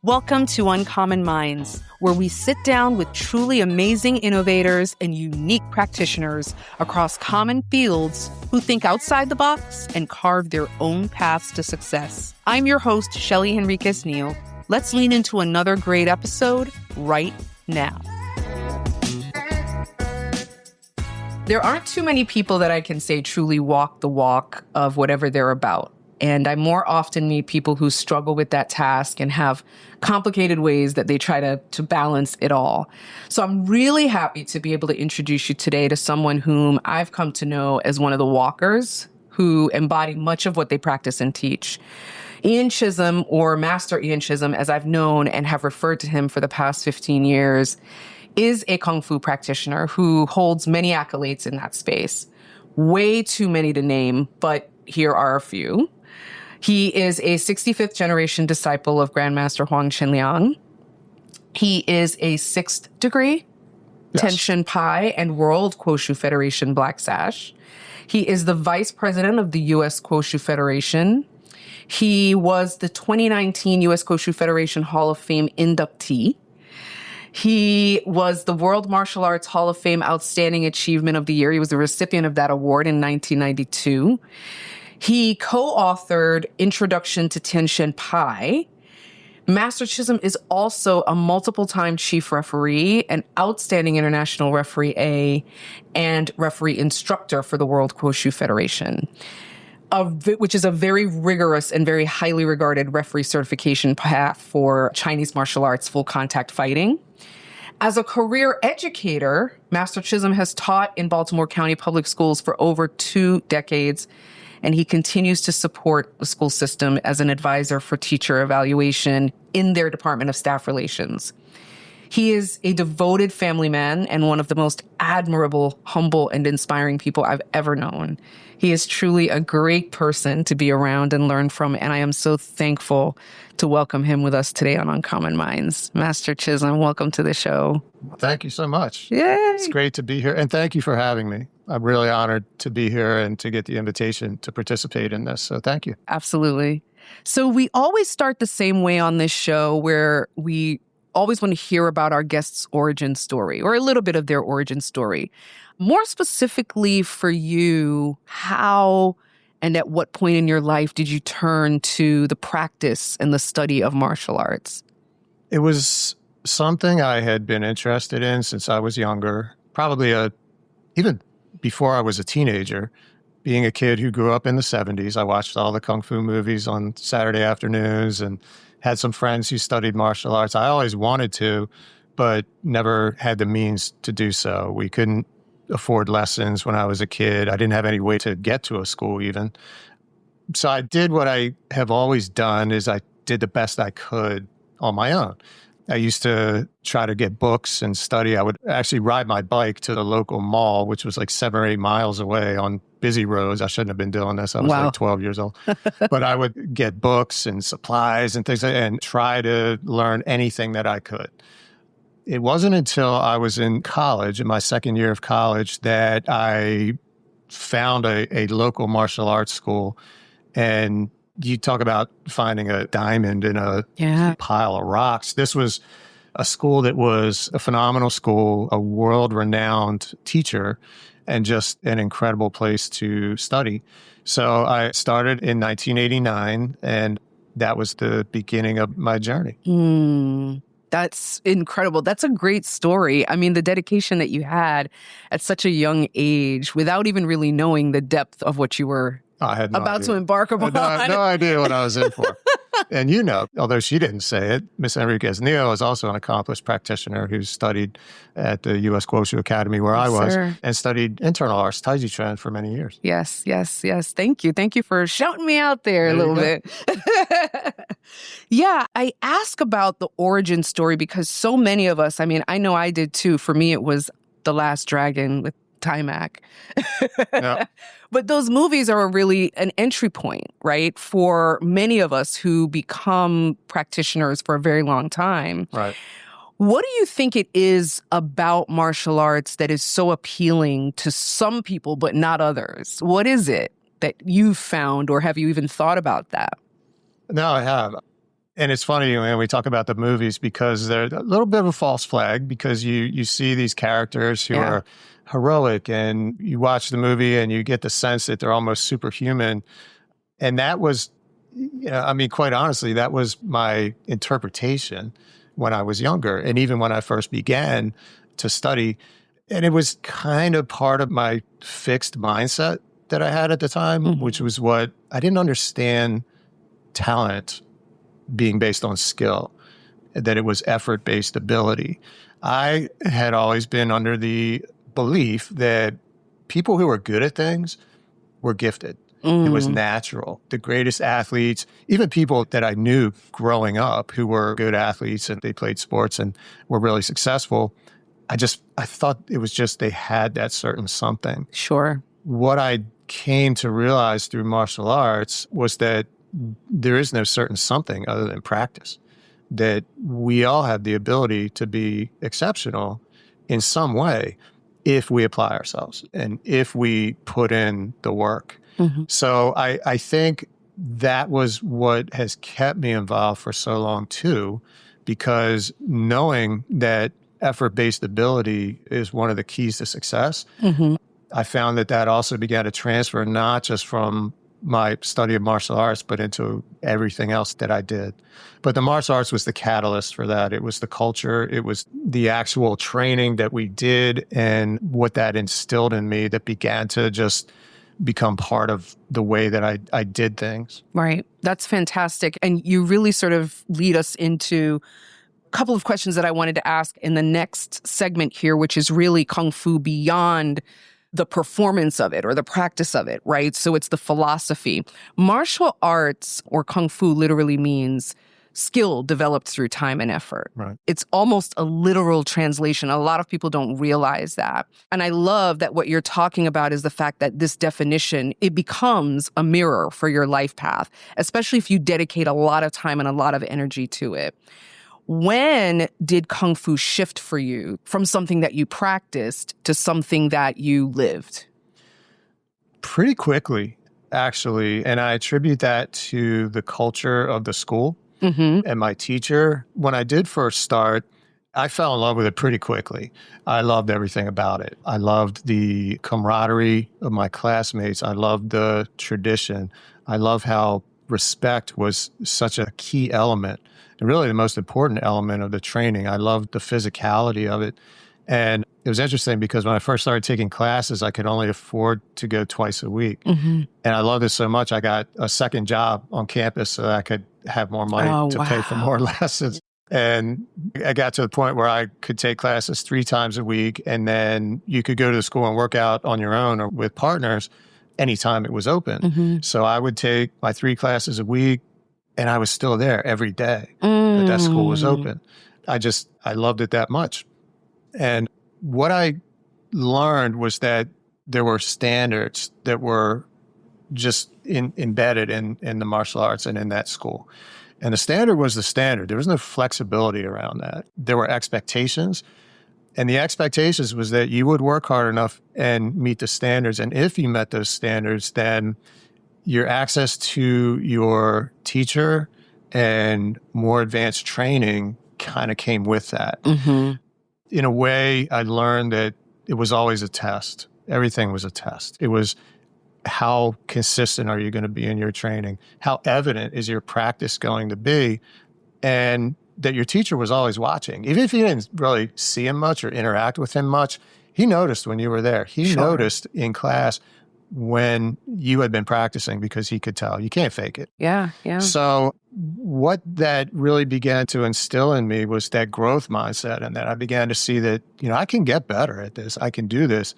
Welcome to Uncommon Minds, where we sit down with truly amazing innovators and unique practitioners across common fields who think outside the box and carve their own paths to success. I'm your host, Shelly Henriquez-Neal. Let's lean into another great episode right now. There aren't too many people that I can say truly walk the walk of whatever they're about. And I more often meet people who struggle with that task and have complicated ways that they try to balance it all. So I'm really happy to be able to introduce you today to someone whom I've come to know as one of the walkers who embody much of what they practice and teach. Ian Chisholm, or Master Ian Chisholm, as I've known and have referred to him for the past 15 years, is a Kung Fu practitioner who holds many accolades in that space. Way too many to name, but here are a few. He is a 65th generation disciple of Grandmaster Huang Chenliang. He is a 6th degree Tien Shan Pai and World Kuo Shu Federation Black Sash. He is the vice president of the U.S. Kuo Shu Federation. He was the 2019 U.S. Kuo Shu Federation Hall of Fame inductee. He was the World Martial Arts Hall of Fame Outstanding Achievement of the Year. He was the recipient of that award in 1992. He co-authored Introduction to Tien Shan Pai. Master Chisholm is also a multiple-time chief referee, an outstanding international referee A, and referee instructor for the World Kuo Shu Federation, which is a very rigorous and very highly regarded referee certification path for Chinese martial arts full contact fighting. As a career educator, Master Chisholm has taught in Baltimore County Public Schools for over 2 decades, and he continues to support the school system as an advisor for teacher evaluation in their Department of Staff Relations. He is a devoted family man and one of the most admirable, humble, and inspiring people I've ever known. He is truly a great person to be around and learn from, and I am so thankful to welcome him with us today on Uncommon Minds. Master Chisholm, welcome to the show. Thank you so much. Yay! It's great to be here, and thank you for having me. I'm really honored to be here and to get the invitation to participate in this, so thank you. Absolutely. So we always start the same way on this show, where we always want to hear about our guest's origin story, or a little bit of their origin story. More specifically for you, how and at what point in your life did you turn to the practice and the study of martial arts? It was something I had been interested in since I was younger, probably even before I was a teenager. Being a kid who grew up in the 70s, I watched all the Kung Fu movies on Saturday afternoons and had some friends who studied martial arts. I always wanted to, but never had the means to do so. We couldn't afford lessons when I was a kid. I didn't have any way to get to a school even. So I did what I have always done, is I did the best I could on my own. I used to try to get books and study. I would actually ride my bike to the local mall, which was like 7 or 8 miles away on busy roads. I shouldn't have been doing this. I was like 12 years old. But I would get books and supplies and things and try to learn anything that I could. It wasn't until I was in college, in my second year of college, that I found a local martial arts school. And you talk about finding a diamond in a pile of rocks. This was a school that was a phenomenal school, a world-renowned teacher, and just an incredible place to study. So I started in 1989, and that was the beginning of my journey. That's incredible. That's a great story. I mean, the dedication that you had at such a young age without even really knowing the depth of what you were about to embark upon. I had no idea what I was in for. And you know, although she didn't say it, Miss Henriquez-Neal is also an accomplished practitioner who studied at the U.S. Kuo Shu Academy where I was and studied internal arts, Taiji Chuan, for many years. Yes. Thank you. Thank you for shouting me out there a little bit. Yeah, I ask about the origin story because so many of us, I mean, I know I did too. For me, it was The Last Dragon with Timac. Yeah. But those movies are really an entry point, right, for many of us who become practitioners for a very long time. Right. What do you think it is about martial arts that is so appealing to some people but not others? What is it that you've found, or have you even thought about that? No, I have. And it's funny when we talk about the movies because they're a little bit of a false flag because you see these characters who are heroic and you watch the movie and you get the sense that they're almost superhuman. And that was, quite honestly, that was my interpretation when I was younger. And even when I first began to study, and it was kind of part of my fixed mindset that I had at the time, which was what I didn't understand talent being based on skill, that it was effort-based ability. I had always been under the belief that people who were good at things were gifted. It was natural. The greatest athletes, even people that I knew growing up who were good athletes and they played sports and were really successful, I thought it was just they had that certain something. Sure. What I came to realize through martial arts was that there is no certain something other than practice, that we all have the ability to be exceptional in some way if we apply ourselves and if we put in the work. So I think that was what has kept me involved for so long too, because knowing that effort-based ability is one of the keys to success, I found that also began to transfer not just from my study of martial arts, but into everything else that I did. But the martial arts was the catalyst for that. It was the culture. It was the actual training that we did and what that instilled in me that began to just become part of the way that I did things. Right. That's fantastic. And you really sort of lead us into a couple of questions that I wanted to ask in the next segment here, which is really Kung Fu beyond the performance of it or the practice of it, right? So it's the philosophy. Martial arts or Kung Fu literally means skill developed through time and effort. Right. It's almost a literal translation. A lot of people don't realize that. And I love that what you're talking about is the fact that this definition, it becomes a mirror for your life path, especially if you dedicate a lot of time and a lot of energy to it. When did Kung Fu shift for you from something that you practiced to something that you lived? Pretty quickly, actually. And I attribute that to the culture of the school and my teacher. When I did first start, I fell in love with it pretty quickly. I loved everything about it. I loved the camaraderie of my classmates. I loved the tradition. I love how respect was such a key element and really the most important element of the training. I loved the physicality of it. And it was interesting because when I first started taking classes, I could only afford to go twice a week. And I loved it so much, I got a second job on campus so that I could have more money to pay for more lessons. And I got to the point where I could take classes 3 times a week, and then you could go to the school and work out on your own or with partners anytime it was open. So I would take my 3 classes a week, and I was still there every day that school was open. I loved it that much. And what I learned was that there were standards that were just embedded in the martial arts and in that school. And the standard was the standard. There was no flexibility around that. There were expectations. And the expectations was that you would work hard enough and meet the standards. And if you met those standards, then your access to your teacher and more advanced training kind of came with that. In a way, I learned that it was always a test. Everything was a test. It was how consistent are you going to be in your training? How evident is your practice going to be? And that your teacher was always watching. Even if you didn't really see him much or interact with him much, he noticed when you were there. He noticed in class when you had been practicing because he could tell. You can't fake it. Yeah. So what that really began to instill in me was that growth mindset, and that I began to see that, I can get better at this. I can do this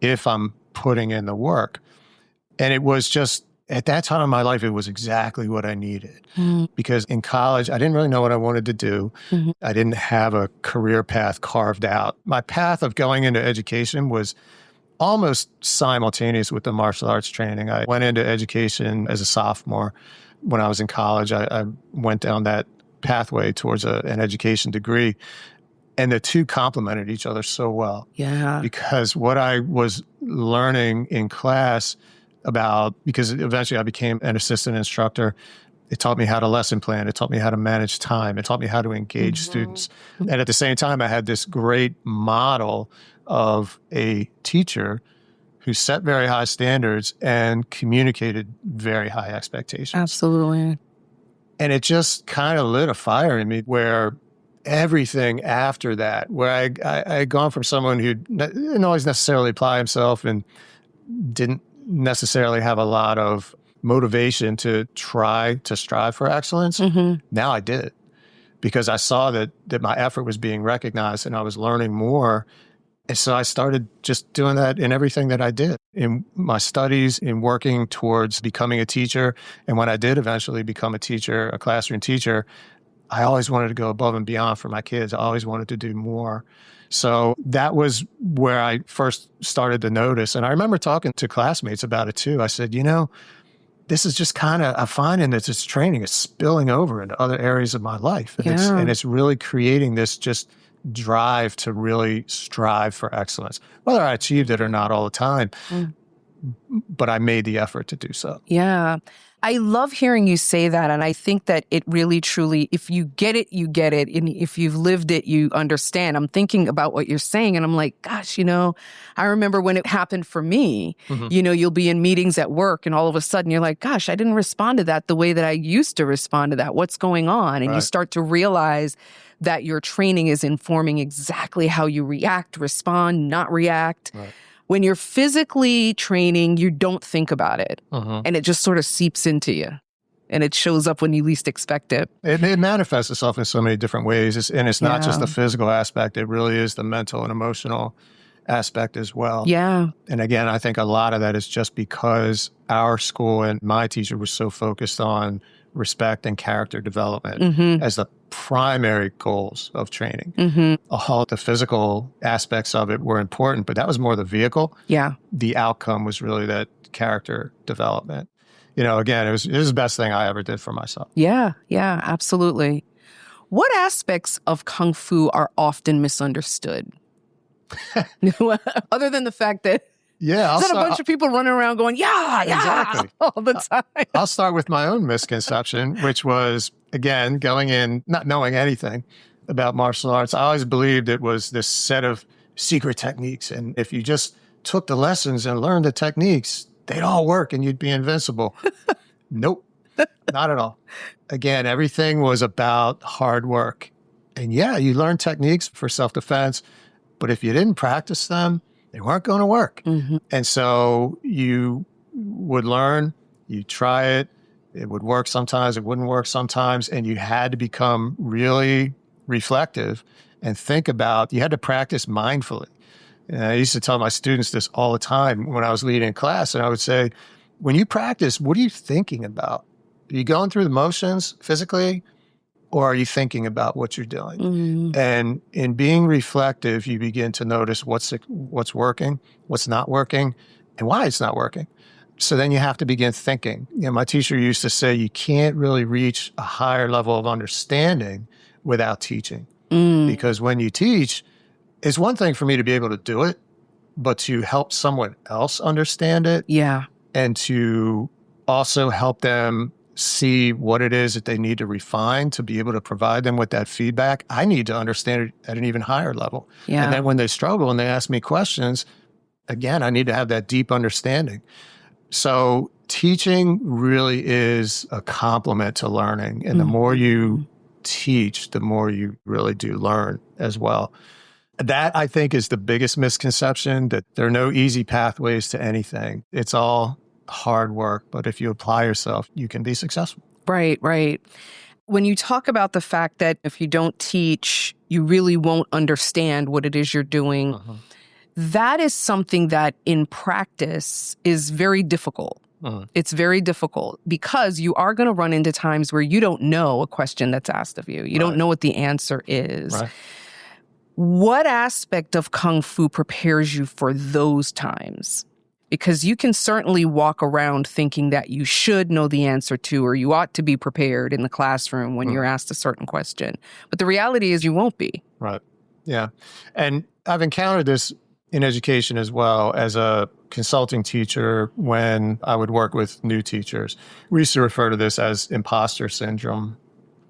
if I'm putting in the work. And it was just, at that time in my life, it was exactly what I needed. Because in college, I didn't really know what I wanted to do. I didn't have a career path carved out. My path of going into education was almost simultaneous with the martial arts training. I went into education as a sophomore. When I was in college, I went down that pathway towards an education degree. And the two complemented each other so well. Yeah. Because what I was learning in class because eventually I became an assistant instructor, it taught me how to lesson plan. It taught me how to manage time. It taught me how to engage students. And at the same time, I had this great model of a teacher who set very high standards and communicated very high expectations. Absolutely. And it just kind of lit a fire in me where everything after that, where I had gone from someone who didn't always necessarily apply himself and didn't necessarily have a lot of motivation to try to strive for excellence. Now I did, because I saw that my effort was being recognized and I was learning more. And so I started just doing that in everything that I did, in my studies, in working towards becoming a teacher. And when I did eventually become a teacher, a classroom teacher, I always wanted to go above and beyond for my kids. I always wanted to do more. So that was where I first started to notice. And I remember talking to classmates about it too. I said, this is just kind of, I'm finding that this training is spilling over into other areas of my life. And it's really creating this just drive to really strive for excellence, whether I achieved it or not all the time. But I made the effort to do so. Yeah. I love hearing you say that. And I think that it really, truly, if you get it, you get it. And if you've lived it, you understand. I'm thinking about what you're saying. And I'm like, gosh, I remember when it happened for me, you'll be in meetings at work and all of a sudden you're like, gosh, I didn't respond to that the way that I used to respond to that. What's going on? And you start to realize that your training is informing exactly how you react, respond, not react. Right. When you're physically training, you don't think about it. And it just sort of seeps into you. And it shows up when you least expect it. It manifests itself in so many different ways. And it's not just the physical aspect. It really is the mental and emotional aspect as well. Yeah. And again, I think a lot of that is just because our school and my teacher was so focused on respect and character development as the primary goals of training. All the physical aspects of it were important, but that was more the vehicle. Yeah. The outcome was really that character development. Again, it was the best thing I ever did for myself. Yeah, absolutely. What aspects of Kung Fu are often misunderstood? Other than the fact that there's a bunch of people running around going, exactly, all the time. I'll start with my own misconception, which was, again, going in, not knowing anything about martial arts. I always believed it was this set of secret techniques. And if you just took the lessons and learned the techniques, they'd all work and you'd be invincible. Nope, not at all. Again, everything was about hard work. And you learn techniques for self-defense, but if you didn't practice them, they weren't going to work. And so you would learn, you try it, it would work sometimes, it wouldn't work sometimes, and you had to become really reflective and think about, you had to practice mindfully. And I used to tell my students this all the time when I was leading class, and I would say, when you practice, what are you thinking about? Are you going through the motions physically, or are you thinking about what you're doing? And in being reflective, you begin to notice what's working, what's not working, and why it's not working. So then you have to begin thinking. My teacher used to say, you can't really reach a higher level of understanding without teaching. Because when you teach, it's one thing for me to be able to do it, but to help someone else understand it. And to also help them see what it is that they need to refine to be able to provide them with that feedback. I need to understand it at an even higher level. And then when they struggle and they ask me questions, again, I need to have that deep understanding. So teaching really is a complement to learning. And the more you teach, the more you really do learn as well. That, I think, is the biggest misconception, that there are no easy pathways to anything. It's all hard work, but if you apply yourself, you can be successful. Right. When you talk about the fact that if you don't teach, you really won't understand what it is you're doing, that is something that in practice is very difficult. It's very difficult because you are going to run into times where you don't know a question that's asked of you. You don't know what the answer is. What aspect of Kung Fu prepares you for those times? Because you can certainly walk around thinking that you should know the answer to, or you ought to be prepared in the classroom when you're asked a certain question. But the reality is you won't be. Right. Yeah. And I've encountered this in education as well as a consulting teacher when I would work with new teachers. We used to refer to this as imposter syndrome,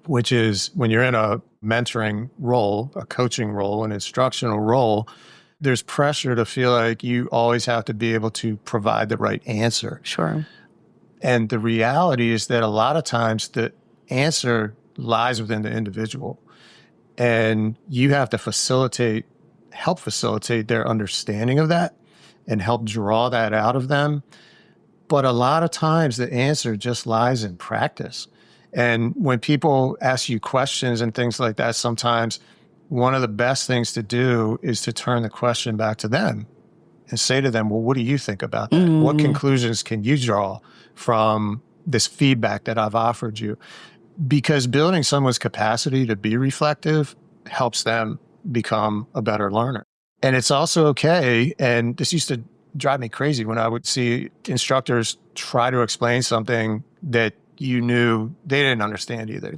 which is when you're in a mentoring role, a coaching role, an instructional role, there's pressure to feel like you always have to be able to provide the right answer. Sure. And the reality is that a lot of times the answer lies within the individual. And you have to help facilitate their understanding of that and help draw that out of them. But a lot of times the answer just lies in practice. And when people ask you questions and things like that, sometimes one of the best things to do is to turn the question back to them and say to them, well, what do you think about that? What conclusions can you draw from this feedback that I've offered you? Because building someone's capacity to be reflective helps them become a better learner. And it's also okay. And this used to drive me crazy when I would see instructors try to explain something that you knew they didn't understand either.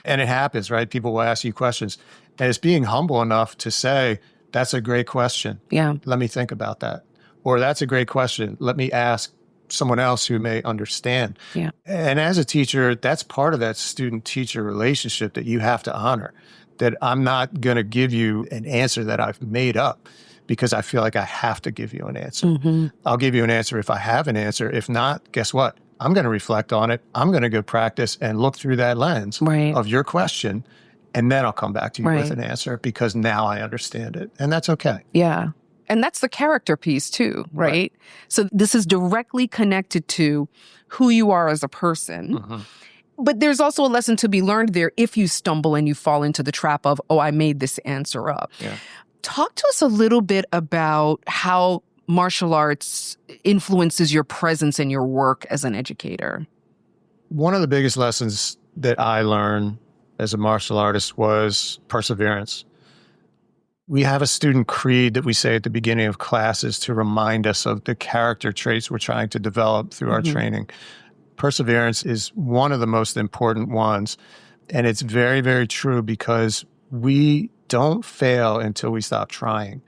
And it happens, right? People will ask you questions. And it's being humble enough to say, that's a great question. Yeah. Let me think about that. Or that's a great question. Let me ask someone else who may understand. Yeah. And as a teacher, that's part of that student-teacher relationship that you have to honor, that I'm not going to give you an answer that I've made up because I feel like I have to give you an answer. I'll give you an answer if I have an answer. If not, guess what? I'm going to reflect on it. I'm going to go practice and look through that lens of your question, and then I'll come back to you with an answer because now I understand it. And that's okay. Yeah. And that's the character piece too, right? So this is directly connected to who you are as a person. But there's also a lesson to be learned there if you stumble and you fall into the trap of, oh, I made this answer up. Yeah. Talk to us a little bit about how martial arts influences your presence and your work as an educator. One of the biggest lessons that I learned as a martial artist was perseverance. We have a student creed that we say at the beginning of classes to remind us of the character traits we're trying to develop through our training. Perseverance is one of the most important ones. And it's very, very true because we don't fail until we stop trying.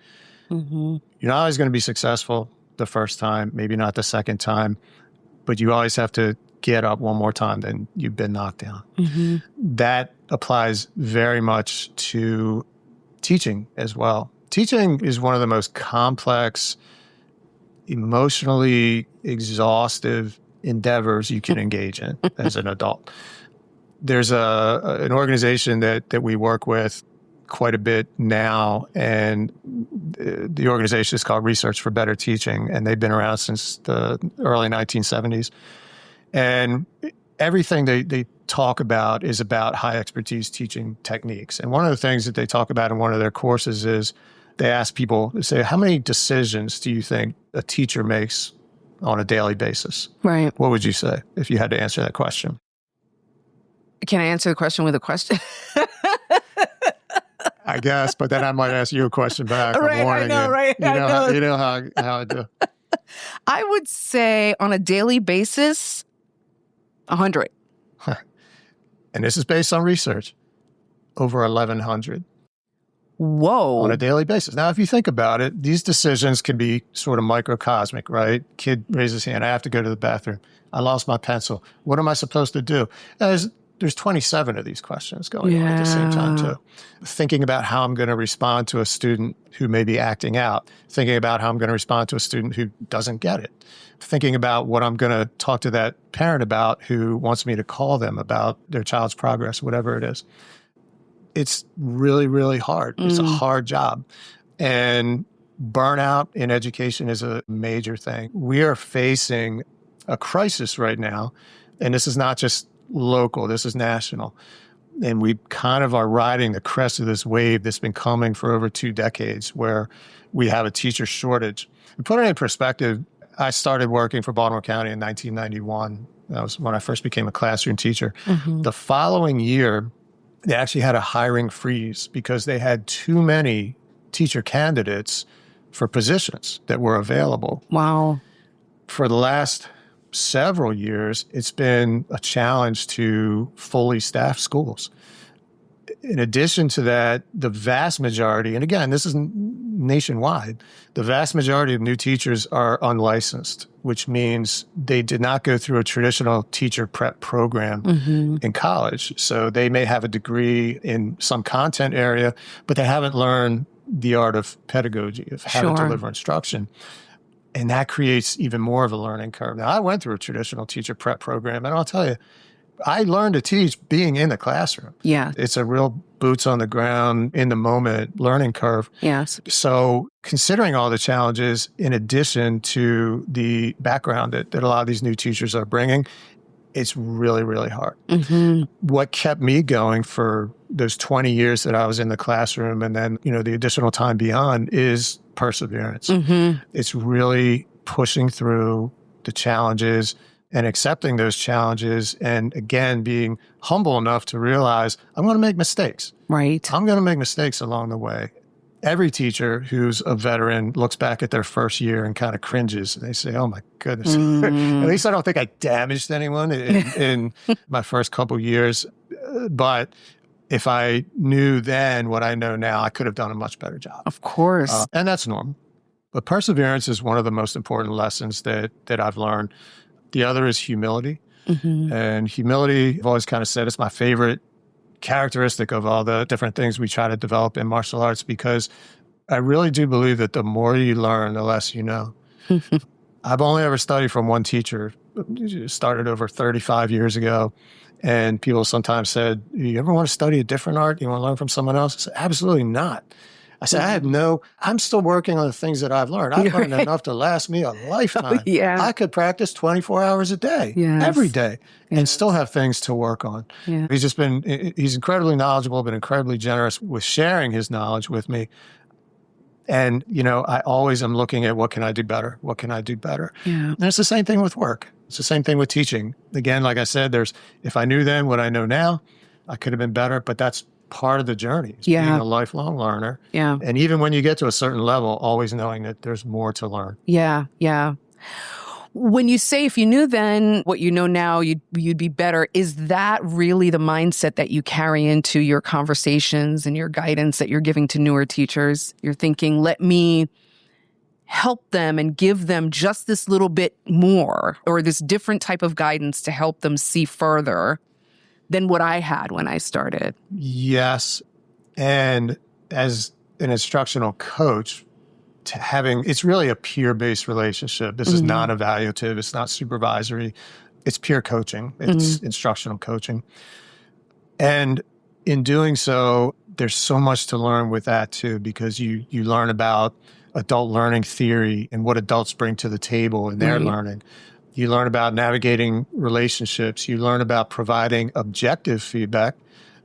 You're not always going to be successful the first time, maybe not the second time, but you always have to get up one more time than you've been knocked down. That applies very much to teaching as well. Teaching is one of the most complex, emotionally exhaustive endeavors you can engage in as an adult. There's an organization that we work with quite a bit now, and the organization is called Research for Better Teaching, and they've been around since the early 1970s. And everything they talk about is about high expertise teaching techniques. And one of the things that they talk about in one of their courses is they ask people to say, how many decisions do you think a teacher makes on a daily basis? Right. What would you say if you had to answer that question? Can I answer the question with a question? I guess, but then I might ask you a question back. Right, I'm warning I know, you. right? You know how I do. I would say on a daily basis, 100. And this is based on research. Over 1,100. Whoa. On a daily basis. Now, if you think about it, these decisions can be sort of microcosmic, right? Kid raises his hand. I have to go to the bathroom. I lost my pencil. What am I supposed to do? There's 27 of these questions going on at the same time, too. Thinking about how I'm going to respond to a student who may be acting out. Thinking about how I'm going to respond to a student who doesn't get it. Thinking about what I'm going to talk to that parent about who wants me to call them about their child's progress, whatever it is. It's really, really hard. It's a hard job. And burnout in education is a major thing. We are facing a crisis right now, and this is not just local, this is national. And we kind of are riding the crest of this wave that's been coming for over 2 decades where we have a teacher shortage. To put it in perspective, I started working for Baltimore County in 1991. That was when I first became a classroom teacher. The following year, they actually had a hiring freeze because they had too many teacher candidates for positions that were available. Wow. For the last several years, it's been a challenge to fully staff schools. in addition to that, the vast majority, and again, this is nationwide, the vast majority of new teachers are unlicensed, which means they did not go through a traditional teacher prep program in college. So they may have a degree in some content area, but they haven't learned the art of pedagogy, of how to deliver instruction. And that creates even more of a learning curve. Now, I went through a traditional teacher prep program, and I'll tell you, I learned to teach being in the classroom. Yeah. It's a real boots on the ground, in the moment learning curve. Yes. So considering all the challenges, in addition to the background that a lot of these new teachers are bringing, it's really, really hard. What kept me going for those 20 years that I was in the classroom and then, the additional time beyond is perseverance. It's really pushing through the challenges and accepting those challenges. And again, being humble enough to realize I'm going to make mistakes. Right. I'm going to make mistakes along the way. Every teacher who's a veteran looks back at their first year and kind of cringes. They say, oh my goodness. At least I don't think I damaged anyone in my first couple years. But if I knew then what I know now, I could have done a much better job. Of course. And that's normal. But perseverance is one of the most important lessons that I've learned. The other is humility. And humility, I've always kind of said, it's my favorite characteristic of all the different things we try to develop in martial arts, because I really do believe that the more you learn, the less you know. I've only ever studied from one teacher. Started over 35 years ago. And people sometimes said, you ever want to study a different art? You want to learn from someone else? I said, absolutely not. I said, I'm still working on the things that I've learned. I've learned enough to last me a lifetime. I could practice 24 hours a day, every day, and still have things to work on. He's incredibly knowledgeable, but incredibly generous with sharing his knowledge with me. And, I always am looking at what can I do better? What can I do better? And it's the same thing with work. It's the same thing with teaching. Again, like I said, if I knew then what I know now, I could have been better, but that's part of the journey. It's being a lifelong learner. And even when you get to a certain level, always knowing that there's more to learn. When you say if you knew then what you know now, you'd be better, is that really the mindset that you carry into your conversations and your guidance that you're giving to newer teachers? You're thinking, let me help them and give them just this little bit more or this different type of guidance to help them see further than what I had when I started. Yes. And as an instructional coach, it's really a peer-based relationship. This is not evaluative. It's not supervisory. It's peer coaching. It's instructional coaching. And in doing so, there's so much to learn with that too, because you learn about adult learning theory and what adults bring to the table in their learning. You learn about navigating relationships. You learn about providing objective feedback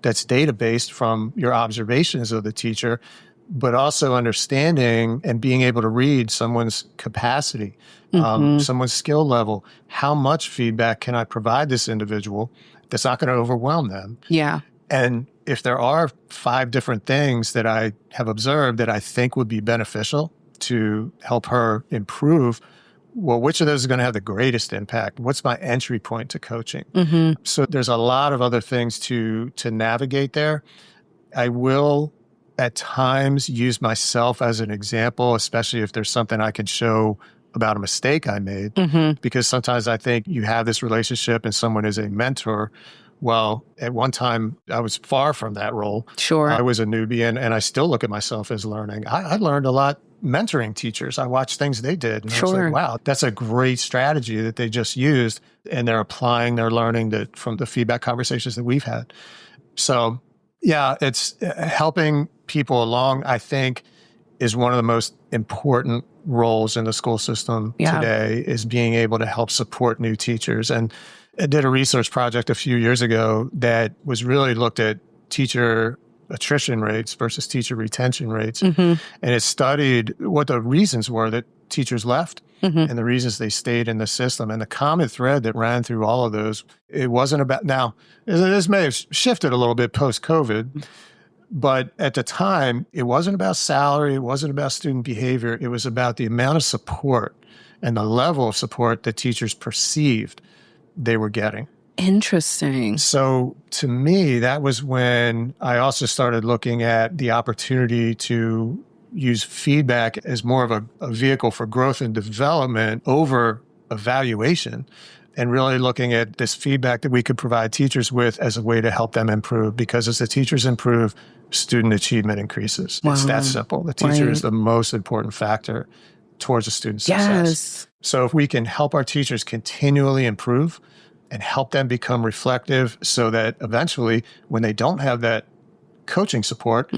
that's data-based from your observations of the teacher, but also understanding and being able to read someone's capacity, someone's skill level. How much feedback can I provide this individual that's not going to overwhelm them? And if there are 5 different things that I have observed that I think would be beneficial to help her improve, well, which of those is going to have the greatest impact? What's my entry point to coaching? So there's a lot of other things to navigate there. I will at times use myself as an example, especially if there's something I can show about a mistake I made, because sometimes I think you have this relationship and someone is a mentor. Well, at one time, I was far from that role. I was a newbie, and I still look at myself as learning. I learned a lot mentoring teachers. I watched things they did, and I was like, wow, that's a great strategy that they just used, and they're applying their learning from the feedback conversations that we've had. So, yeah, it's helping people along, I think, is one of the most important roles in the school system today, is being able to help support new teachers. And I did a research project a few years ago that was really looked at teacher attrition rates versus teacher retention rates. And it studied what the reasons were that teachers left and the reasons they stayed in the system. And the common thread that ran through all of those, it wasn't about, now, this may have shifted a little bit post-COVID, but at the time, it wasn't about salary, it wasn't about student behavior, it was about the amount of support and the level of support that teachers perceived they were getting. Interesting. So to me, that was when I also started looking at the opportunity to use feedback as more of a vehicle for growth and development over evaluation, and really looking at this feedback that we could provide teachers with as a way to help them improve. Because as the teachers improve, student achievement increases. Wow. It's that simple. The teacher is the most important factor towards a student's success. Yes. So if we can help our teachers continually improve and help them become reflective, so that eventually when they don't have that coaching support,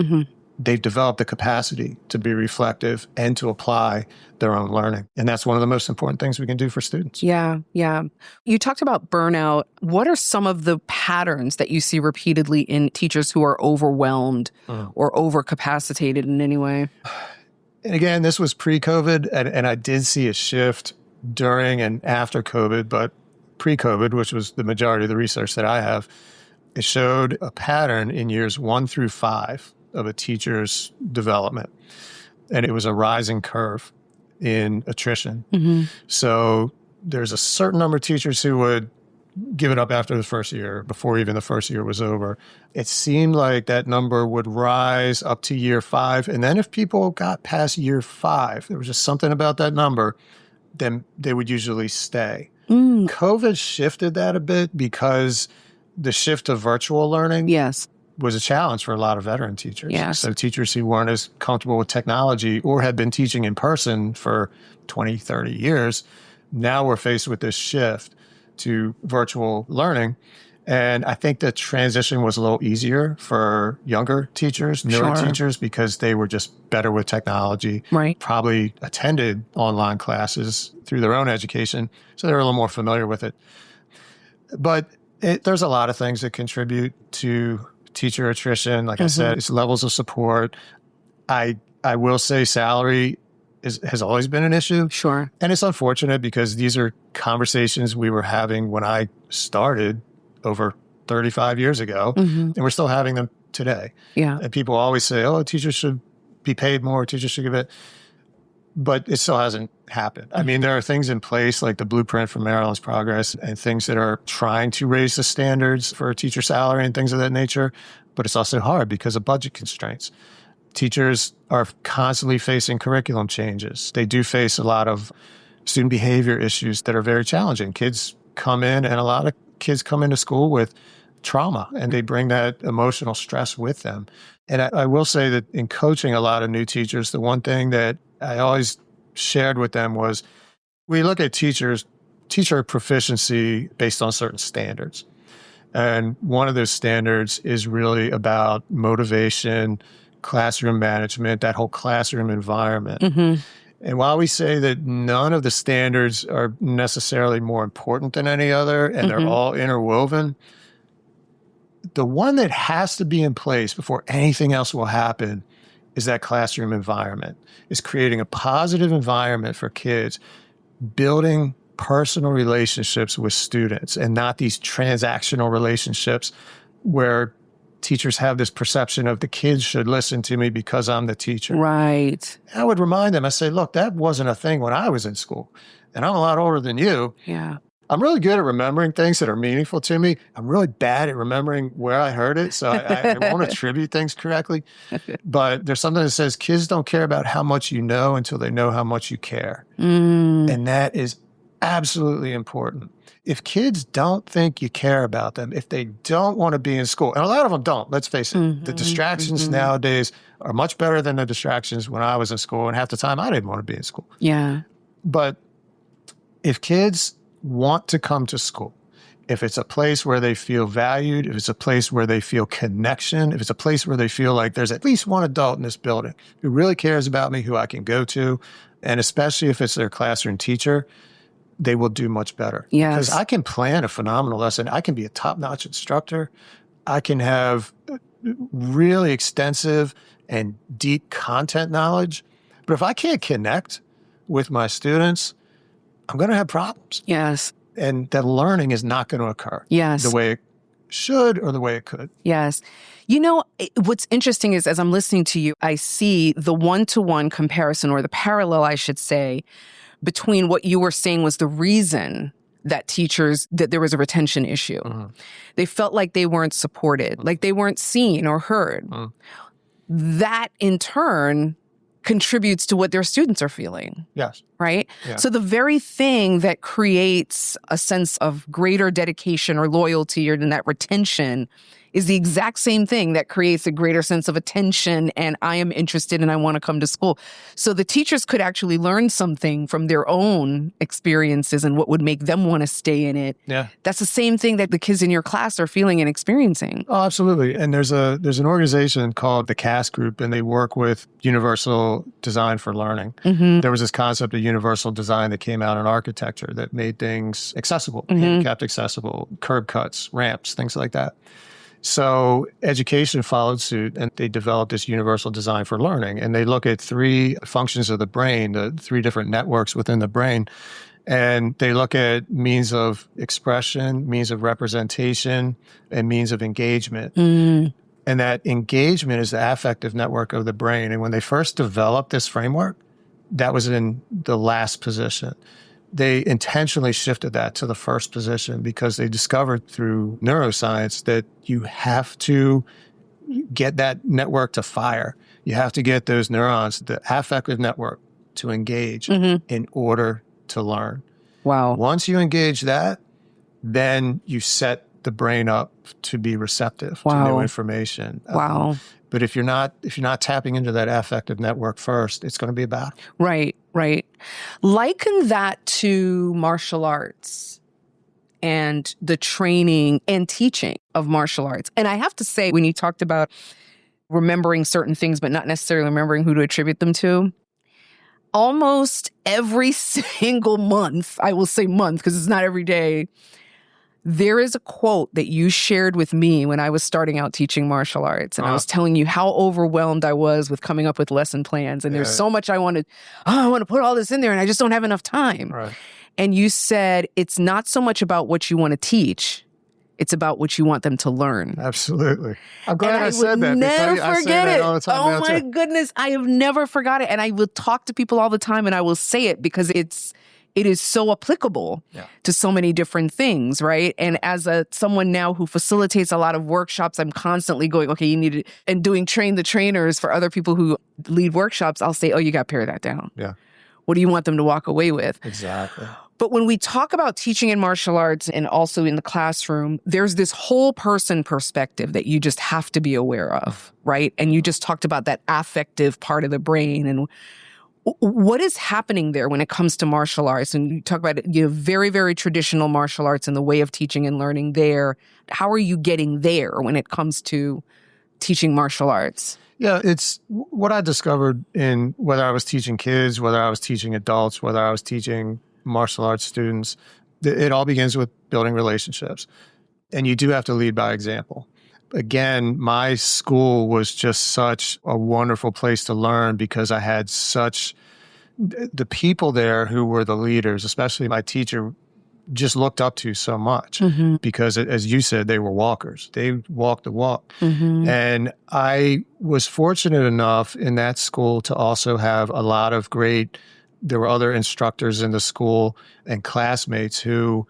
they've developed the capacity to be reflective and to apply their own learning. And that's one of the most important things we can do for students. Yeah, yeah. You talked about burnout. What are some of the patterns that you see repeatedly in teachers who are overwhelmed or overcapacitated in any way? And again, this was pre-COVID, and I did see a shift during and after COVID, but pre-COVID, which was the majority of the research that I have, it showed a pattern in years 1 through 5 of a teacher's development. And it was a rising curve in attrition. So there's a certain number of teachers who would give it up after the first year, before even the first year was over. It seemed like that number would rise up to year 5. And then if people got past year 5, there was just something about that number, then they would usually stay. COVID shifted that a bit because the shift to virtual learning was a challenge for a lot of veteran teachers. Yes. So teachers who weren't as comfortable with technology or had been teaching in person for 20, 30 years, now we're faced with this shift to virtual learning. And I think the transition was a little easier for younger teachers, newer teachers, because they were just better with technology, probably attended online classes through their own education, so they were a little more familiar with it. But there's a lot of things that contribute to teacher attrition. Like I said, it's levels of support. I will say salary has always been an issue. Sure. And it's unfortunate because these are conversations we were having when I started over 35 years ago, and we're still having them today. Yeah. And people always say, oh, teachers should be paid more, teachers should give it. But it still hasn't happened. I mean, there are things in place like the Blueprint for Maryland's Progress and things that are trying to raise the standards for teacher salary and things of that nature. But it's also hard because of budget constraints. Teachers are constantly facing curriculum changes. They do face a lot of student behavior issues that are very challenging. Kids come in, and a lot of kids come into school with trauma, and they bring that emotional stress with them. And I will say that in coaching a lot of new teachers, the one thing that I always shared with them was we look at teacher proficiency based on certain standards. And one of those standards is really about motivation, classroom management, that whole classroom environment. And while we say that none of the standards are necessarily more important than any other, and they're all interwoven, the one that has to be in place before anything else will happen is that classroom environment, is creating a positive environment for kids, building personal relationships with students and not these transactional relationships where teachers have this perception of the kids should listen to me because I'm the teacher. Right. I would remind them, I say, look, that wasn't a thing when I was in school, and I'm a lot older than you. Yeah. I'm really good at remembering things that are meaningful to me. I'm really bad at remembering where I heard it, so I won't attribute things correctly. But there's something that says kids don't care about how much you know until they know how much you care. And that is absolutely important. If kids don't think you care about them, if they don't want to be in school, and a lot of them don't, let's face it, the distractions nowadays are much better than the distractions when I was in school, and half the time I didn't want to be in school. Yeah. But if kids want to come to school, if it's a place where they feel valued, if it's a place where they feel connection, if it's a place where they feel like there's at least one adult in this building who really cares about me, who I can go to, and especially if it's their classroom teacher, they will do much better. Yes. Because I can plan a phenomenal lesson. I can be a top-notch instructor. I can have really extensive and deep content knowledge. But if I can't connect with my students, I'm going to have problems. Yes. And that learning is not going to occur Yes. the way it should or the way it could. Yes. You know, what's interesting is as I'm listening to you, I see the one-to-one comparison, or the parallel, I should say, between what you were saying was the reason that there was a retention issue. They felt like they weren't supported, like they weren't seen or heard. That in turn contributes to what their students are feeling. Yes. Right? Yeah. So the very thing that creates a sense of greater dedication or loyalty or in that retention is the exact same thing that creates a greater sense of attention and I am interested and I want to come to school. So the teachers could actually learn something from their own experiences and what would make them want to stay in it. Yeah. That's the same thing that the kids in your class are feeling and experiencing. Oh, absolutely. And there's an organization called the CAS Group, and they work with Universal Design for Learning. There was this concept of universal design that came out in architecture that made things accessible, handicapped accessible, curb cuts, ramps, things like that. So education followed suit, and they developed this universal design for learning. And they look at 3 functions of the brain, the 3 different networks within the brain. And they look at means of expression, means of representation, and means of engagement. And that engagement is the affective network of the brain. And when they first developed this framework, that was in the last position. They intentionally shifted that to the first position because they discovered through neuroscience that you have to get that network to fire. You have to get those neurons, the affective network, to engage in order to learn. Wow. Once you engage that, then you set the brain up to be receptive to new information. Wow. But if you're not tapping into that affective network first, it's going to be a battle. Right, right. Liken that to martial arts and the training and teaching of martial arts. And I have to say, when you talked about remembering certain things, but not necessarily remembering who to attribute them to, almost every single month, I will say month because it's not every day, there is a quote that you shared with me when I was starting out teaching martial arts. And I was telling you how overwhelmed I was with coming up with lesson plans. And there's so much I want to put all this in there and I just don't have enough time. Right. And you said, it's not so much about what you want to teach. It's about what you want them to learn. Absolutely. I'm glad and I said that. Never I say forget that it. all the time. Oh my goodness. I have never forgot it. And I will talk to people all the time and I will say it because it is so applicable to so many different things, right? And as someone now who facilitates a lot of workshops, I'm constantly going, okay, you need to, and doing train the trainers for other people who lead workshops, I'll say, oh, you got to pare that down. Yeah. What do you want them to walk away with? Exactly. But when we talk about teaching in martial arts and also in the classroom, there's this whole person perspective that you just have to be aware of, right? And you just talked about that affective part of the brain and what is happening there when it comes to martial arts? And you talk about very, very traditional martial arts and the way of teaching and learning there. How are you getting there when it comes to teaching martial arts? Yeah, it's what I discovered in whether I was teaching kids, whether I was teaching adults, whether I was teaching martial arts students. It all begins with building relationships. And you do have to lead by example. Again, my school was just such a wonderful place to learn because I had the people there who were the leaders, especially my teacher, just looked up to so much because, as you said, they were walkers. They walked the walk. And I was fortunate enough in that school to also have a lot of there were other instructors in the school and classmates who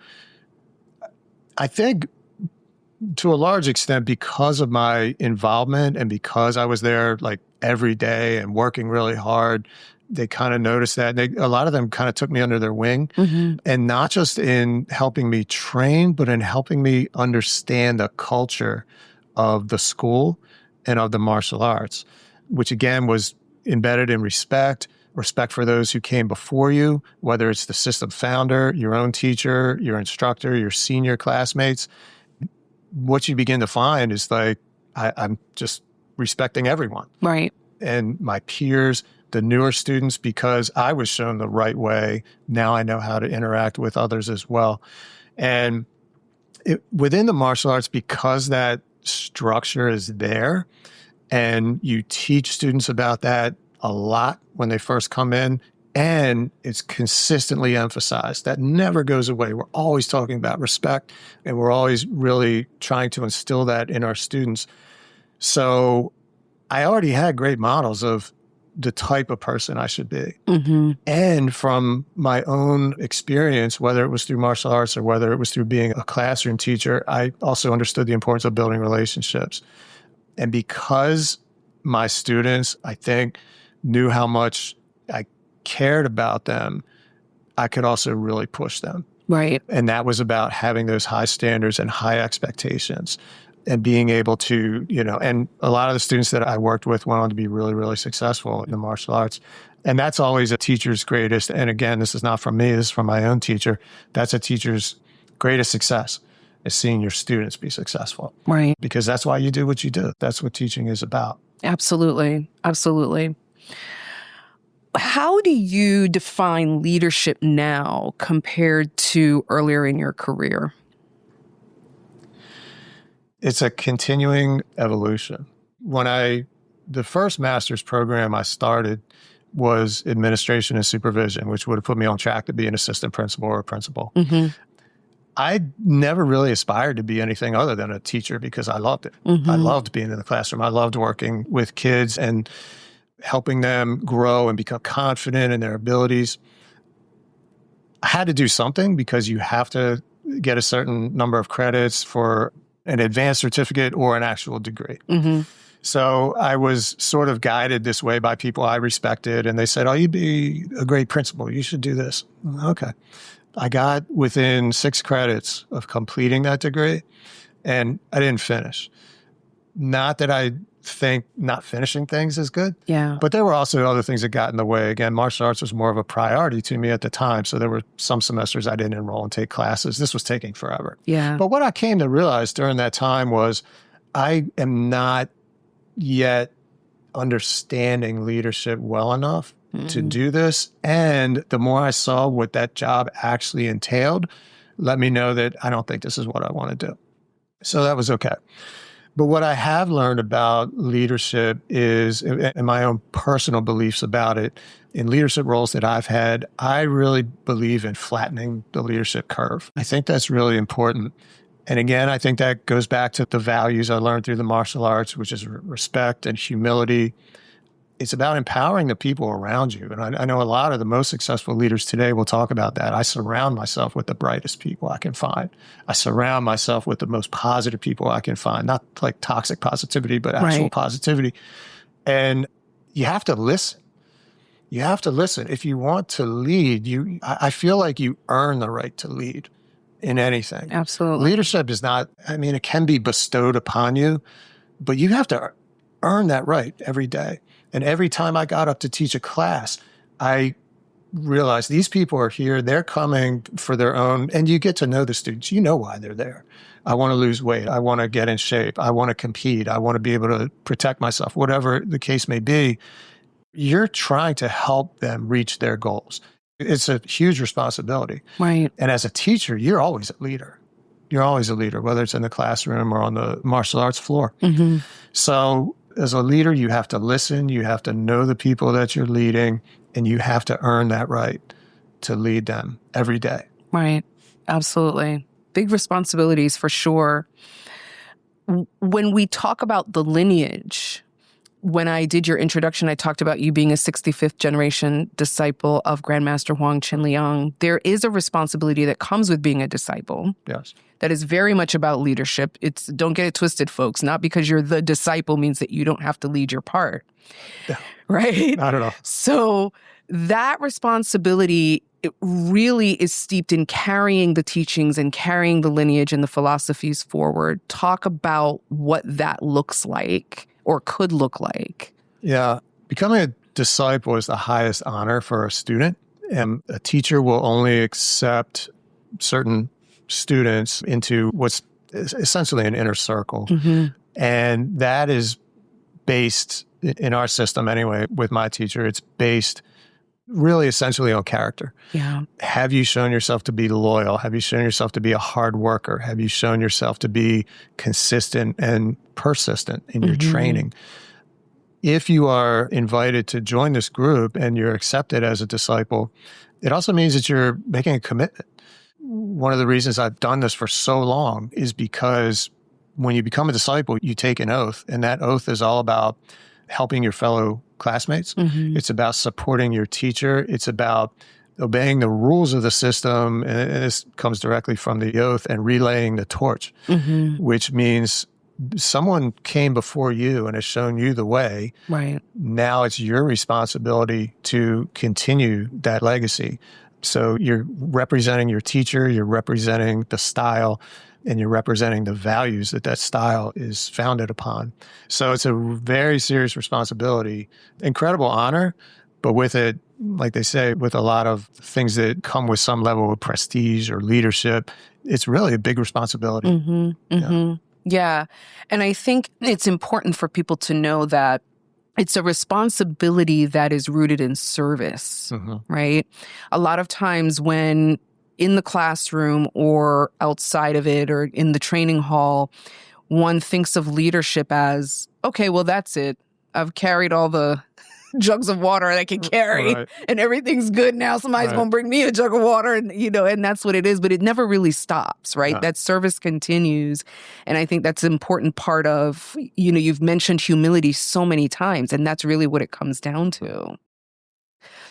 I think, to a large extent, because of my involvement and because I was there like every day and working really hard, they kind of noticed that. A lot of them kind of took me under their wing, and not just in helping me train, but in helping me understand the culture of the school and of the martial arts, which again was embedded in respect for those who came before you, whether it's the system founder, your own teacher, your instructor, your senior classmates. What you begin to find is like, I'm just respecting everyone. Right. And my peers, the newer students, because I was shown the right way. Now I know how to interact with others as well. And within the martial arts, because that structure is there and you teach students about that a lot when they first come in, and it's consistently emphasized. That never goes away. We're always talking about respect, and we're always really trying to instill that in our students. So I already had great models of the type of person I should be. And from my own experience, whether it was through martial arts or whether it was through being a classroom teacher, I also understood the importance of building relationships. And because my students, I think, knew how much I cared about them, I could also really push them. Right. And that was about having those high standards and high expectations and being able to, and a lot of the students that I worked with went on to be really, really successful in the martial arts. And that's always a teacher's greatest. And again, this is not from me, this is from my own teacher. That's a teacher's greatest success, is seeing your students be successful. Right. Because that's why you do what you do. That's what teaching is about. Absolutely. Absolutely. How do you define leadership now compared to earlier in your career? It's a continuing evolution. The first master's program I started was administration and supervision, which would have put me on track to be an assistant principal or a principal. I never really aspired to be anything other than a teacher because I loved it. I loved being in the classroom. I loved working with kids and helping them grow and become confident in their abilities. I had to do something because you have to get a certain number of credits for an advanced certificate or an actual degree. So I was sort of guided this way by people I respected, and they said, "Oh, you'd be a great principal. You should do this." Okay. I got within 6 credits of completing that degree, and I didn't finish. Not that I think not finishing things is good, but there were also other things that got in the way. Again, martial arts was more of a priority to me at the time, so there were some semesters I didn't enroll and take classes. This was taking forever. But what I came to realize during that time was I am not yet understanding leadership well enough to do this. And the more I saw what that job actually entailed, let me know that I don't think this is what I want to do. So that was okay. But what I have learned about leadership is, and my own personal beliefs about it, in leadership roles that I've had, I really believe in flattening the leadership curve. I think that's really important. And again, I think that goes back to the values I learned through the martial arts, which is respect and humility. It's about empowering the people around you. And I know a lot of the most successful leaders today will talk about that. I surround myself with the brightest people I can find. I surround myself with the most positive people I can find, not like toxic positivity, but actual positivity. And you have to listen. You have to listen. If you want to lead, I feel like you earn the right to lead in anything. Absolutely. Leadership is not, it can be bestowed upon you, but you have to earn that right every day. And every time I got up to teach a class, I realized these people are here. They're coming for their own, and you get to know the students. You know why they're there. I want to lose weight. I want to get in shape. I want to compete. I want to be able to protect myself, whatever the case may be. You're trying to help them reach their goals. It's a huge responsibility. Right. And as a teacher, you're always a leader. You're always a leader, whether it's in the classroom or on the martial arts floor. So as a leader, you have to listen, you have to know the people that you're leading, and you have to earn that right to lead them every day. Right. Absolutely. Big responsibilities for sure. When we talk about the lineage, when I did your introduction, I talked about you being a 65th generation disciple of Grandmaster Huang Qinliang. There is a responsibility that comes with being a disciple. Yes. That is very much about leadership. Don't get it twisted, folks. Not because you're the disciple means that you don't have to lead your part. Yeah. Right? Not at all. So that responsibility, it really is steeped in carrying the teachings and carrying the lineage and the philosophies forward. Talk about what that looks like or could look like. Yeah. Becoming a disciple is the highest honor for a student. And a teacher will only accept certain students into what's essentially an inner circle. And that is based, in our system anyway, with my teacher, it's based really essentially on character. Yeah. Have you shown yourself to be loyal? Have you shown yourself to be a hard worker? Have you shown yourself to be consistent and persistent in your training? If you are invited to join this group and you're accepted as a disciple, it also means that you're making a commitment. One of the reasons I've done this for so long is because when you become a disciple, you take an oath, and that oath is all about helping your fellow classmates. Mm-hmm. It's about supporting your teacher. It's about obeying the rules of the system. And this comes directly from the oath, and relaying the torch, Mm-hmm. which means someone came before you and has shown you the way. Right. Now it's your responsibility to continue that legacy. So you're representing your teacher, you're representing the style, and you're representing the values that that style is founded upon. So it's a very serious responsibility, incredible honor, but with it, like they say, with a lot of things that come with some level of prestige or leadership, it's really a big responsibility. Mm-hmm. Mm-hmm. Yeah. Yeah. And I think it's important for people to know that it's a responsibility that is rooted in service, Mm-hmm. right? A lot of times when in the classroom or outside of it or in the training hall, one thinks of leadership as, okay, well, that's it. I've carried all the jugs of water I can carry Right. and everything's good now. Somebody's Right. going to bring me a jug of water and, and that's what it is. But it never really stops, right? No. That service continues. And I think that's an important part of, you've mentioned humility so many times, and that's really what it comes down to.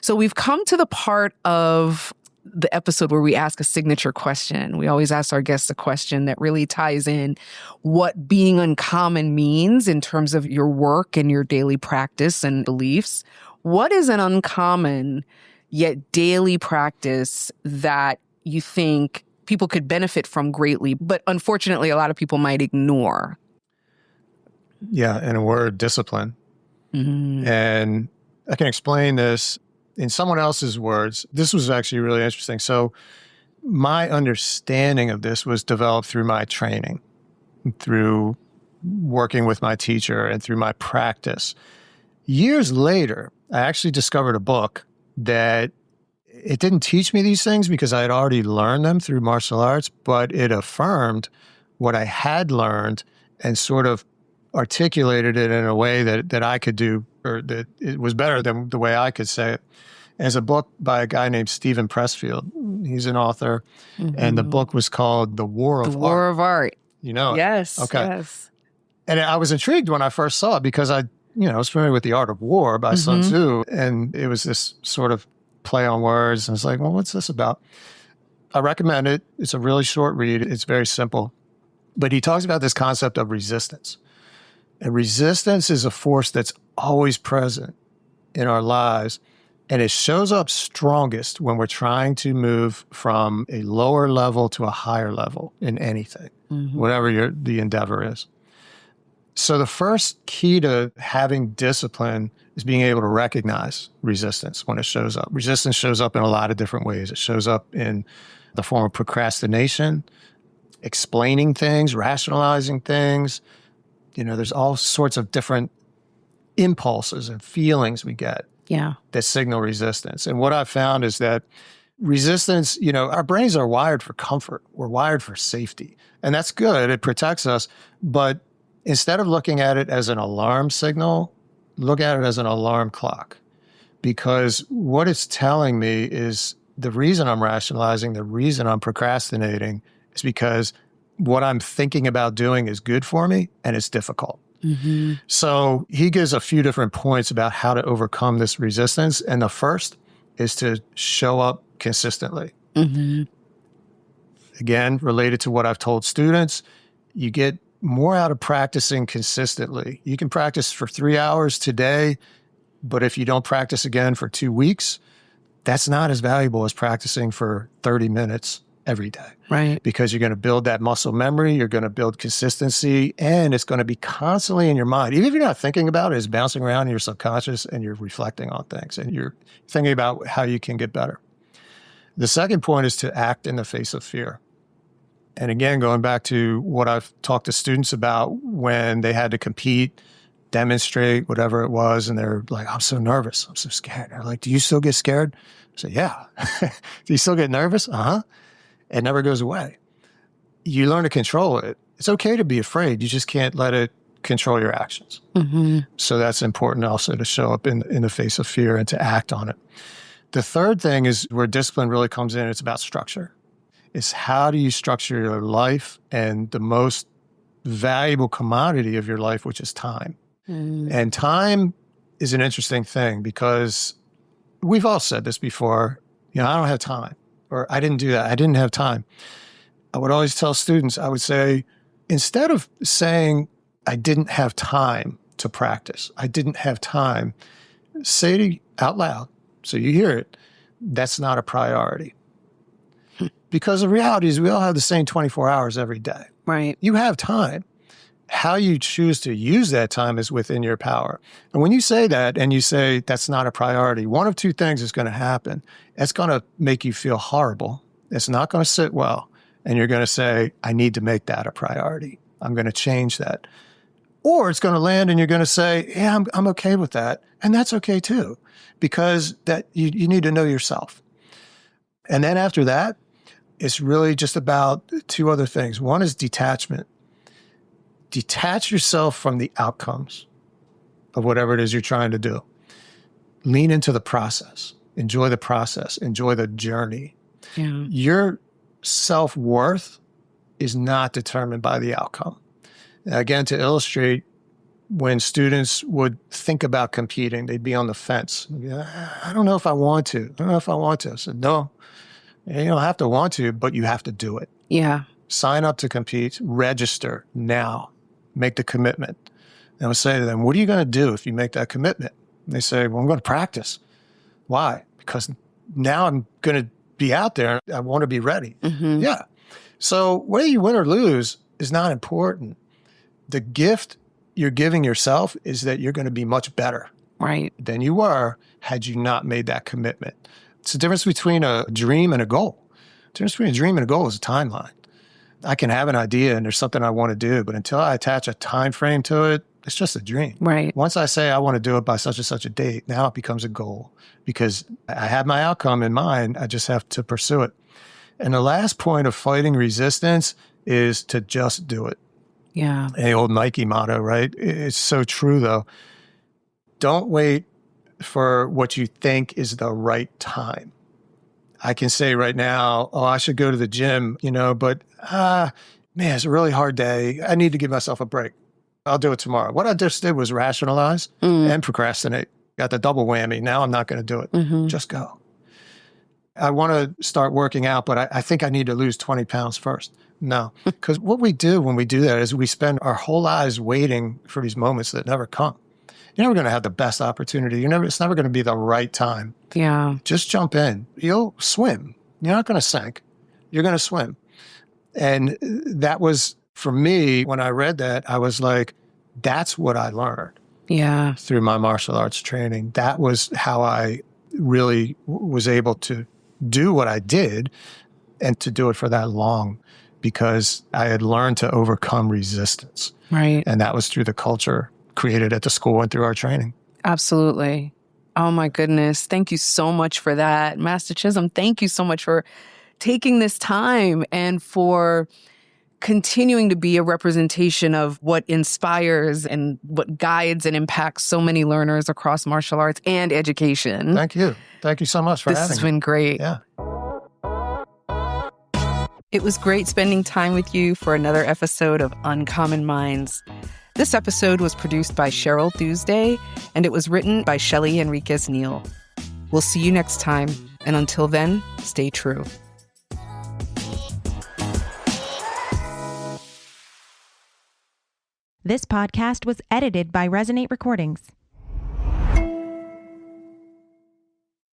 So we've come to the part of the episode where we ask a signature question. We always ask our guests a question that really ties in what being uncommon means in terms of your work and your daily practice and beliefs. What is an uncommon yet daily practice that you think people could benefit from greatly, but unfortunately a lot of people might ignore? Yeah, in a word, discipline. Mm-hmm. And I can explain this in someone else's words. This was actually really interesting. So my understanding of this was developed through my training, through working with my teacher, and through my practice. Years later, I actually discovered a book that it didn't teach me these things because I had already learned them through martial arts, but it affirmed what I had learned and sort of articulated it in a way that I could do, or that it was better than the way I could say it. And it's a book by a guy named Stephen Pressfield. He's an author, and the book was called The War of Art. The War of Art. You know it? Yes. Okay. Yes. And I was intrigued when I first saw it because I was familiar with The Art of War by Sun Tzu, and it was this sort of play on words. And it's like, well, what's this about? I recommend it. It's a really short read. It's very simple. But he talks about this concept of resistance. And resistance is a force that's always present in our lives. And it shows up strongest when we're trying to move from a lower level to a higher level in anything, whatever the endeavor is. So the first key to having discipline is being able to recognize resistance when it shows up. Resistance shows up in a lot of different ways. It shows up in the form of procrastination, explaining things, rationalizing things. There's all sorts of different impulses and feelings we get that signal resistance. And what I've found is that resistance, our brains are wired for comfort. We're wired for safety. And that's good. It protects us. But instead of looking at it as an alarm signal, look at it as an alarm clock. Because what it's telling me is the reason I'm rationalizing, the reason I'm procrastinating is because what I'm thinking about doing is good for me and it's difficult. Mm-hmm. So he gives a few different points about how to overcome this resistance. And the first is to show up consistently. Mm-hmm. Again, related to what I've told students, you get more out of practicing consistently. You can practice for 3 hours today, but if you don't practice again for 2 weeks, that's not as valuable as practicing for 30 minutes every day. Right. Because you're going to build that muscle memory, you're going to build consistency, and it's going to be constantly in your mind. Even if you're not thinking about it, it's bouncing around in your subconscious and you're reflecting on things and you're thinking about how you can get better. The second point is to act in the face of fear. And again, going back to what I've talked to students about when they had to compete, demonstrate, whatever it was, and they're like, I'm so nervous, I'm so scared. They're like, do you still get scared? I say, yeah. Do you still get nervous? Uh-huh. It never goes away. You learn to control it. It's okay to be afraid. You just can't let it control your actions. Mm-hmm. So that's important also to show up in the face of fear and to act on it. The third thing is where discipline really comes in. It's about structure. It's how do you structure your life and the most valuable commodity of your life, which is time. And time is an interesting thing because we've all said this before, I don't have time, or I didn't do that. I didn't have time. I would always tell students, I would say, instead of saying I didn't have time to practice, I didn't have time, say out loud, so you hear it, that's not a priority. Because the reality is we all have the same 24 hours every day. Right. You have time. How you choose to use that time is within your power. And when you say that and you say that's not a priority, one of two things is going to happen. It's going to make you feel horrible. It's not going to sit well. And you're going to say, I need to make that a priority. I'm going to change that. Or it's going to land and you're going to say, yeah, I'm okay with that. And that's okay too, because that you need to know yourself. And then after that, it's really just about two other things. One is detachment. Detach yourself from the outcomes of whatever it is you're trying to do. Lean into the process. Enjoy the process. Enjoy the journey. Yeah. Your self-worth is not determined by the outcome. Now, again, to illustrate, when students would think about competing, they'd be on the fence. I don't know if I want to. I don't know if I want to. I said, no, you don't have to want to, but you have to do it. Yeah. Sign up to compete, register now, make the commitment. And I would say to them, what are you going to do if you make that commitment? And they say, well, I'm going to practice. Why? Because now I'm going to be out there. I want to be ready. Mm-hmm. Yeah. So whether you win or lose is not important. The gift you're giving yourself is that you're going to be much better than you were had you not made that commitment. It's the difference between a dream and a goal. The difference between a dream and a goal is a timeline. I can have an idea and there's something I want to do, but until I attach a time frame to it, it's just a dream. Right. Once I say I want to do it by such and such a date, now it becomes a goal because I have my outcome in mind. I just have to pursue it. And the last point of fighting resistance is to just do it. Yeah. The old Nike motto, right? It's so true, though. Don't wait for what you think is the right time. I can say right now, oh, I should go to the gym, but man, it's a really hard day. I need to give myself a break. I'll do it tomorrow. What I just did was rationalize and procrastinate. Got the double whammy. Now I'm not going to do it. Mm-hmm. Just go. I want to start working out, but I think I need to lose 20 pounds first. No, because what we do when we do that is we spend our whole lives waiting for these moments that never come. You're never going to have the best opportunity. It's never going to be the right time. Yeah. Just jump in. You'll swim. You're not going to sink. You're going to swim. And that was, for me, when I read that, I was like, that's what I learned. Yeah. Through my martial arts training. That was how I really was able to do what I did and to do it for that long, because I had learned to overcome resistance. Right. And that was through the culture created at the school and through our training. Absolutely. Oh my goodness. Thank you so much for that. Master Chisholm, thank you so much for taking this time and for continuing to be a representation of what inspires and what guides and impacts so many learners across martial arts and education. Thank you. Thank you so much for having me. This has been great. Yeah. It was great spending time with you for another episode of Uncommon Minds. This episode was produced by Cheryl Tuesday, and it was written by Shelly Enriquez-Neal. We'll see you next time, and until then, stay true. This podcast was edited by Resonate Recordings.